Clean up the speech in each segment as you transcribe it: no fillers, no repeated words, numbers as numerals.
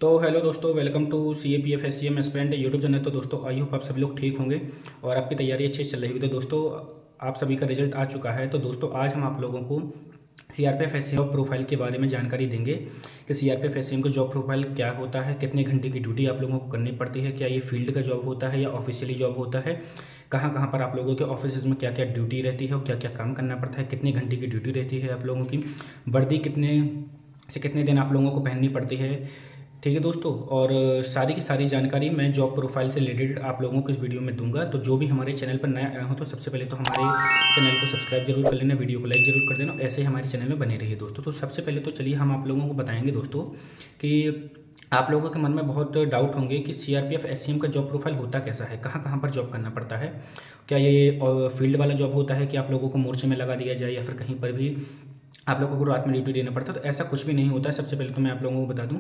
तो हेलो दोस्तों, welcome to CAPF SCM aspirant YouTube channel. तो दोस्तों आई होप आप सभी लोग ठीक होंगे और आपकी तैयारी अच्छी चल रही होगी। तो दोस्तों आप सभी का रिजल्ट आ चुका है। तो दोस्तों आज हम आप लोगों को CRPF SCM जॉब प्रोफाइल के बारे में जानकारी देंगे कि CRPF SCM का जॉब प्रोफाइल क्या होता है, कितने घंटे की ड्यूटी आप लोगों को करनी पड़ती है, क्या ये फील्ड का जॉब होता है या ऑफिशियली जॉब होता है, कहाँ कहाँ पर आप लोगों के ऑफिस में क्या क्या ड्यूटी रहती है और क्या क्या काम करना पड़ता है, कितने घंटे की ड्यूटी रहती है आप लोगों की, वर्दी कितने से कितने दिन आप लोगों को पहननी पड़ती है। ठीक है दोस्तों, और सारी की सारी जानकारी मैं जॉब प्रोफाइल से रिलेटेड आप लोगों को इस वीडियो में दूंगा। तो जो भी हमारे चैनल पर नया आया हो तो सबसे पहले तो हमारे चैनल को सब्सक्राइब जरूर कर लेना, वीडियो को लाइक जरूर कर देना, ऐसे ही हमारे चैनल में बने रहिए दोस्तों। तो सबसे पहले तो चलिए हम आप लोगों को बताएंगे दोस्तों कि आप लोगों के मन में बहुत डाउट होंगे कि CRPF SCM का जॉब प्रोफाइल होता कैसा है, कहाँ कहाँ पर जॉब करना पड़ता है, क्या ये फील्ड वाला जॉब होता है कि आप लोगों को मोर्चे में लगा दिया जाए या फिर कहीं पर भी आप लोगों को रात में ड्यूटी देना पड़ता है। तो ऐसा कुछ भी नहीं होता है। सबसे पहले तो मैं आप लोगों को बता दूं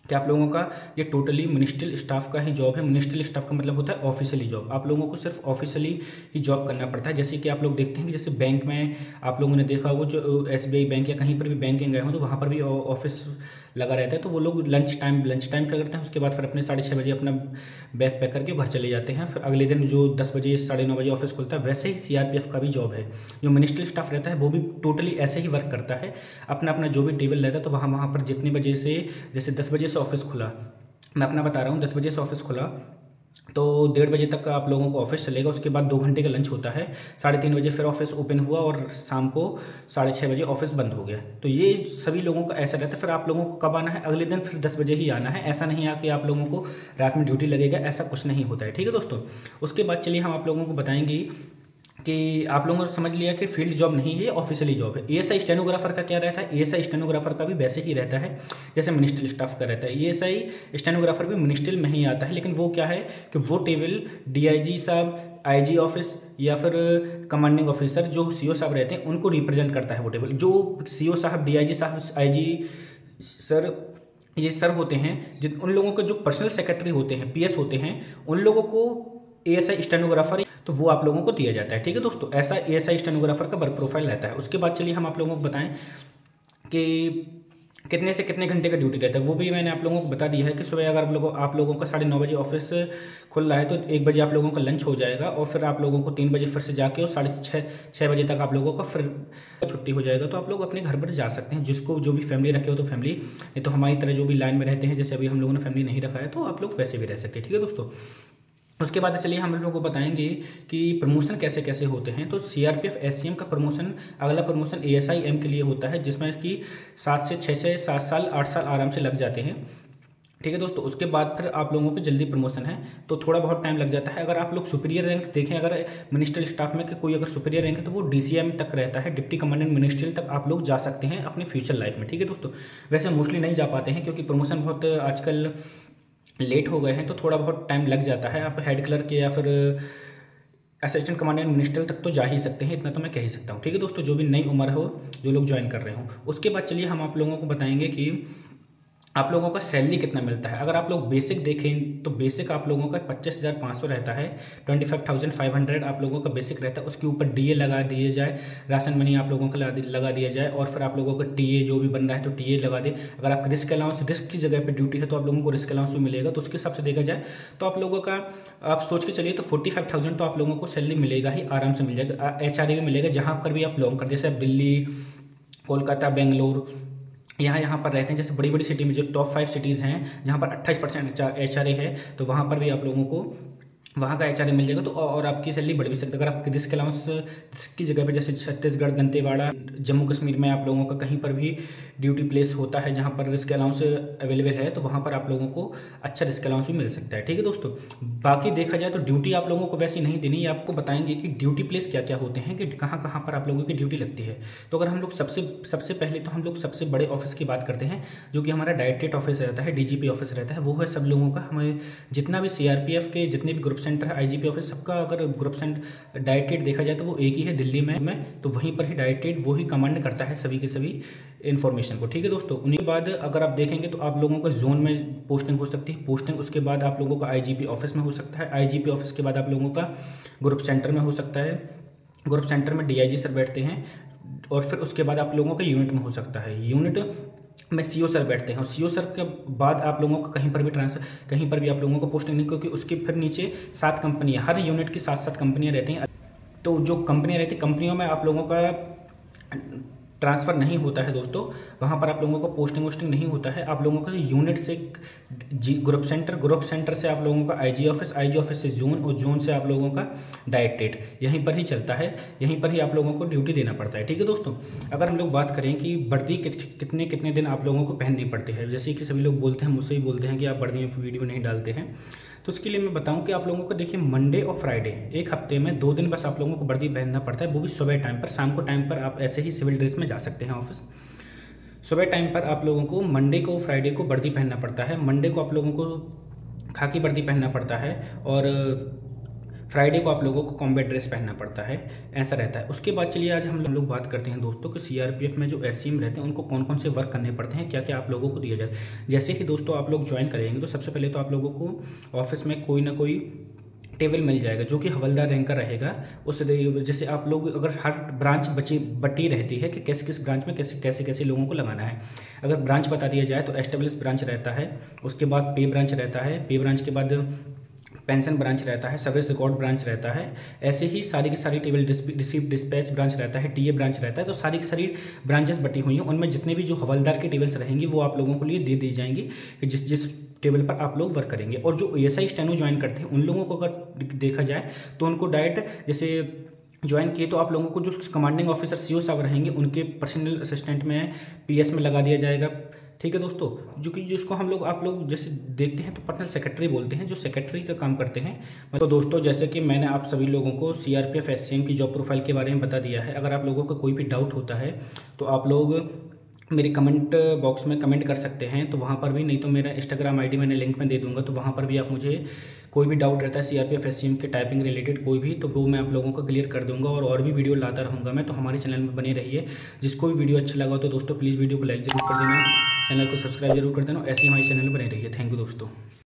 कि आप लोगों का ये टोटली मिनिस्ट्रियल स्टाफ का ही जॉब है। मिनिस्ट्रियल स्टाफ का मतलब होता है ऑफिशियली जॉब। आप लोगों को सिर्फ ऑफिशियली ही जॉब करना पड़ता है। जैसे कि आप लोग देखते हैं कि जैसे बैंक में आप लोगों ने देखा हो, जो SBI बैंक या कहीं पर भी बैंकिंग गए हो तो वहाँ पर भी ऑफिस लगा रहता है। तो वो लोग लंच टाइम क्या करते हैं, उसके बाद फिर अपने 6:30 बजे अपना बैग पैक करके घर चले जाते हैं। फिर अगले दिन जो 10 बजे 9:30 बजे ऑफिस खुलता है, वैसे ही CRPF का भी जॉब है। जो मिनिस्ट्रियल स्टाफ रहता है वो भी टोटली ऐसे ही वर्क करता है। अपना अपना जो भी टेबल रहता है तो वहाँ पर जितने बजे से, जैसे 10 बजे से ऑफिस खुला, मैं अपना बता रहा हूँ, 10 बजे से ऑफिस खुला तो 1:30 बजे तक आप लोगों को ऑफिस चलेगा। उसके बाद 2 घंटे का लंच होता है। 3:30 बजे फिर ऑफिस ओपन हुआ और शाम को 6:30 बजे ऑफिस बंद हो गया। तो ये सभी लोगों का ऐसा रहता है। फिर आप लोगों को कब आना है, अगले दिन फिर 10 बजे ही आना है। ऐसा नहीं है कि आप लोगों को रात में ड्यूटी लगेगा, ऐसा कुछ नहीं होता है। ठीक है दोस्तों, उसके बाद चलिए हम आप लोगों को बताएंगे कि आप लोगों ने समझ लिया कि फील्ड जॉब नहीं है, ऑफिशियली जॉब है। ESI स्टेनोग्राफर का क्या रहता है, ESI स्टेनोग्राफर का भी वैसे ही रहता है जैसे मिनिस्ट्रियल स्टाफ का रहता है। ESI स्टेनोग्राफर भी मिनिस्ट्रियल में ही आता है, लेकिन वो क्या है कि वो टेबल DIG साहब, IG ऑफिस या फिर कमांडिंग ऑफिसर जो CO साहब रहते हैं उनको रिप्रेजेंट करता है वो टेबल। जो CO साहब, DIG साहब, IG सर, ये सर होते हैं जिन उन लोगों के जो पर्सनल सेक्रेटरी होते हैं, PS होते हैं, उन लोगों को ASI स्टेनोग्राफर तो वो आप लोगों को दिया जाता है। ठीक है दोस्तों, ऐसा ASI स्टेनोग्राफर का वर्क प्रोफाइल रहता है। उसके बाद चलिए हम आप लोगों को बताएं कि कितने से कितने घंटे का ड्यूटी रहता है। वो भी मैंने आप लोगों को बता दिया है कि सुबह अगर आप लोगों का 9:30 बजे ऑफिस खुल रहा है तो 1 बजे आप लोगों का लंच हो जाएगा और फिर आप लोगों को 3 बजे फिर से जाके और 6:30 बजे तक आप लोगों का फिर छुट्टी हो जाएगा। तो आप लोग अपने घर पर जा सकते हैं, जिसको जो भी फैमिली रखे हो तो फैमिली, नहीं तो हमारी तरह जो भी लाइन में रहते हैं, जैसे अभी हम लोगों ने फैमिली नहीं रखा है तो आप लोग वैसे भी रह सकते हैं। ठीक है दोस्तों, उसके बाद चलिए हम लोगों को बताएंगे कि प्रमोशन कैसे कैसे होते हैं। तो CRPF SCM का प्रमोशन, अगला प्रमोशन ASIM के लिए होता है, जिसमें कि 7 से 6 से 7 साल 8 साल आराम से लग जाते हैं। ठीक है दोस्तों, उसके बाद फिर आप लोगों को जल्दी प्रमोशन है तो थोड़ा बहुत टाइम लग जाता है। अगर आप लोग सुपीरियर रैंक देखें, अगर मिनिस्ट्रियल स्टाफ में कि कोई अगर सुपीरियर रैंक है तो वो DCM तक रहता है, डिप्टी कमांडेंट मिनिस्ट्रियल तक आप लोग जा सकते हैं अपने फ्यूचर लाइफ में। ठीक है दोस्तों, वैसे मोस्टली नहीं जा पाते हैं क्योंकि प्रमोशन बहुत आजकल लेट हो गए हैं, तो थोड़ा बहुत टाइम लग जाता है। आप हेड क्लर्क या फिर असिस्टेंट कमांडेंट मिनिस्टर तक तो जा ही सकते हैं, इतना तो मैं कह ही सकता हूँ। ठीक है दोस्तों, जो भी नई उम्र हो, जो लोग ज्वाइन कर रहे हो। उसके बाद चलिए हम आप लोगों को बताएंगे कि आप लोगों का सैलरी कितना मिलता है। अगर आप लोग बेसिक देखें तो बेसिक आप लोगों का 25,500 रहता है, 25,500 आप लोगों का बेसिक रहता है। उसके ऊपर DA लगा दिए जाए, राशन मनी आप लोगों का लगा दिया जाए और फिर आप लोगों का TA जो भी बन रहा है तो TA लगा दे। अगर आप रिस्क अलाउंस, रिस्क की जगह पर ड्यूटी है तो आप लोगों को रिस्क अलाउंस भी मिलेगा। तो उसके हिसाब से देखा जाए तो आप लोगों का, आप सोच के चलिए तो 45,000 तो आप लोगों को सैलरी मिलेगा ही, आराम से मिल जाएगा। HRA भी मिलेगा जहाँ पर भी आप लॉन्ग कर, जैसे आप दिल्ली, कोलकाता, बेंगलोर, यहाँ पर रहते हैं, जैसे बड़ी बड़ी सिटी में जो टॉप 5 सिटीज़ हैं जहाँ पर 28% HRA है, तो वहाँ पर भी आप लोगों को वहाँ का HRA मिल जाएगा। तो और आपकी सैलरी बढ़ भी सकती है। अगर आपकी रिस्क अलाउंस की जगह पे, जैसे छत्तीसगढ़, दंतेवाड़ा, जम्मू कश्मीर में आप लोगों का कहीं पर भी ड्यूटी प्लेस होता है जहाँ पर रिस्क अलाउंस अवेलेबल है, तो वहाँ पर आप लोगों को अच्छा रिस्क अलाउंस भी मिल सकता है। ठीक है दोस्तों, बाकी देखा जाए तो ड्यूटी आप लोगों को वैसी नहीं देनी। आपको बताएंगे कि ड्यूटी प्लेस क्या क्या होते हैं, कि कहाँ कहाँ पर आप लोगों की ड्यूटी लगती है। तो अगर हम लोग सबसे पहले तो हम लोग सबसे बड़े ऑफिस की बात करते हैं, जो कि हमारा डायरेक्टरेट ऑफिस रहता है, DGP ऑफिस रहता है। वो है सब लोगों का, हमें जितना भी CRPF के जितने भी ग्रुप सेंटर है, IGP ऑफिस, सबका अगर ग्रुप सेंटर डायरेक्टेड देखा जाए तो वो एक ही है दिल्ली में। तो वहीं पर ही डायरेक्टेड वो ही कमांड करता है सभी के सभी इन्फॉर्मेशन को। ठीक है दोस्तों, उन्हीं के बाद अगर आप देखेंगे तो आप लोगों का जोन में पोस्टिंग हो सकती है, पोस्टिंग उसके बाद आप लोगों का IGP ऑफिस में हो सकता है, IGP ऑफिस के बाद आप लोगों का ग्रुप सेंटर में हो सकता है, ग्रुप सेंटर में DIG सर बैठते हैं और फिर उसके बाद आप लोगों का यूनिट में हो सकता है। यूनिट में सीओ सर बैठते हैं, और सीओ सर के बाद आप लोगों का कहीं पर भी कहीं पर भी आप लोगों को पोस्टिंग नहीं, क्योंकि उसके फिर नीचे 7 कंपनियाँ, हर यूनिट की 7-7 कंपनियाँ रहती हैं। तो जो कंपनियाँ रहती, कंपनियों में आप लोगों का ट्रांसफ़र नहीं होता है दोस्तों, वहाँ पर आप लोगों को पोस्टिंग वोस्टिंग नहीं होता है। आप लोगों का यूनिट से ग्रुप सेंटर से आप लोगों का आईजी ऑफिस से जोन, और जोन से आप लोगों का डायरेक्टरेट, यहीं पर ही चलता है, यहीं पर ही आप लोगों को ड्यूटी देना पड़ता है। ठीक है दोस्तों, अगर हम लोग बात करें कि वर्दी कितने कितने दिन आप लोगों को पहननी पड़ती है, जैसे कि सभी लोग बोलते हैं, मुझसे ही बोलते हैं कि आप वर्दी में वीडियो नहीं डालते हैं, तो उसके लिए मैं बताऊं कि आप लोगों को देखिए मंडे और फ्राइडे, एक हफ्ते में 2 दिन बस आप लोगों को वर्दी पहनना पड़ता है, वो भी सुबह टाइम पर। शाम को टाइम पर आप ऐसे ही सिविल ड्रेस में जा सकते हैं ऑफिस। सुबह टाइम पर आप लोगों को मंडे को फ्राइडे को वर्दी पहनना पड़ता है। मंडे को आप लोगों को खाकी वर्दी पहनना पड़ता है, और फ्राइडे को आप लोगों को कॉम्बैट ड्रेस पहनना पड़ता है, ऐसा रहता है। उसके बाद चलिए आज हम लोग बात करते हैं दोस्तों कि सीआरपीएफ में जो एससीएम रहते हैं उनको कौन कौन से वर्क करने पड़ते हैं, क्या क्या आप लोगों को दिया जाए। जैसे कि दोस्तों आप लोग ज्वाइन करेंगे तो सबसे पहले तो आप लोगों को ऑफिस में कोई ना कोई टेबल मिल जाएगा जो कि हवलदार रैंक का रहेगा। उस जैसे आप लोग अगर हर ब्रांच बटी रहती है कि किस ब्रांच में कैसे लोगों को लगाना है। अगर ब्रांच बता दिया जाए तो एस्टेब्लिश ब्रांच रहता है, उसके बाद पे ब्रांच रहता है, पे ब्रांच के बाद पेंशन ब्रांच रहता है, सर्विस रिकॉर्ड ब्रांच रहता है, ऐसे ही सारी की सारी टेबल रिसीव डिस्पैच ब्रांच रहता है, टीए ब्रांच रहता है। तो सारी की सारी ब्रांचेस बटी हुई हैं, उनमें जितने भी जो हवलदार की टेबल्स रहेंगी वो आप लोगों को लिए दे दी जाएंगी कि जिस टेबल पर आप लोग वर्क करेंगे। और जो एएसआई स्टेनो ज्वाइन करते हैं उन लोगों को अगर देखा जाए तो उनको डायरेक्ट जैसे ज्वाइन किए तो आप लोगों को जो कमांडिंग ऑफिसर सीओ साहब रहेंगे उनके पर्सनल असिस्टेंट में पीएस में लगा दिया जाएगा। ठीक है दोस्तों, जो कि जिसको हम लोग आप लोग जैसे देखते हैं तो पर्सनल सेक्रेटरी बोलते हैं, जो सेक्रेटरी का काम करते हैं। तो दोस्तों जैसे कि मैंने आप सभी लोगों को सीआरपीएफ एससीएम की जॉब प्रोफाइल के बारे में बता दिया है। अगर आप लोगों को कोई भी डाउट होता है तो आप लोग मेरे कमेंट बॉक्स में कमेंट कर सकते हैं, तो वहाँ पर भी, नहीं तो मेरा इंस्टाग्राम आईडी मैंने लिंक में दे दूंगा, तो वहाँ पर भी आप मुझे कोई भी डाउट रहता है सीआरपीएफ एससीएम के टाइपिंग रिलेटेड कोई भी, तो वो मैं आप लोगों को क्लियर कर दूंगा। और भी वीडियो लाता रहूँगा मैं, तो हमारे चैनल में बने रहिए। जिसको भी वीडियो अच्छा लगा तो दोस्तों प्लीज़ वीडियो को लाइक जरूर कर देना, चैनल को सब्सक्राइब जरूर कर देना, ऐसे ही हमारे चैनल में बने रहिए। थैंक यू दोस्तों।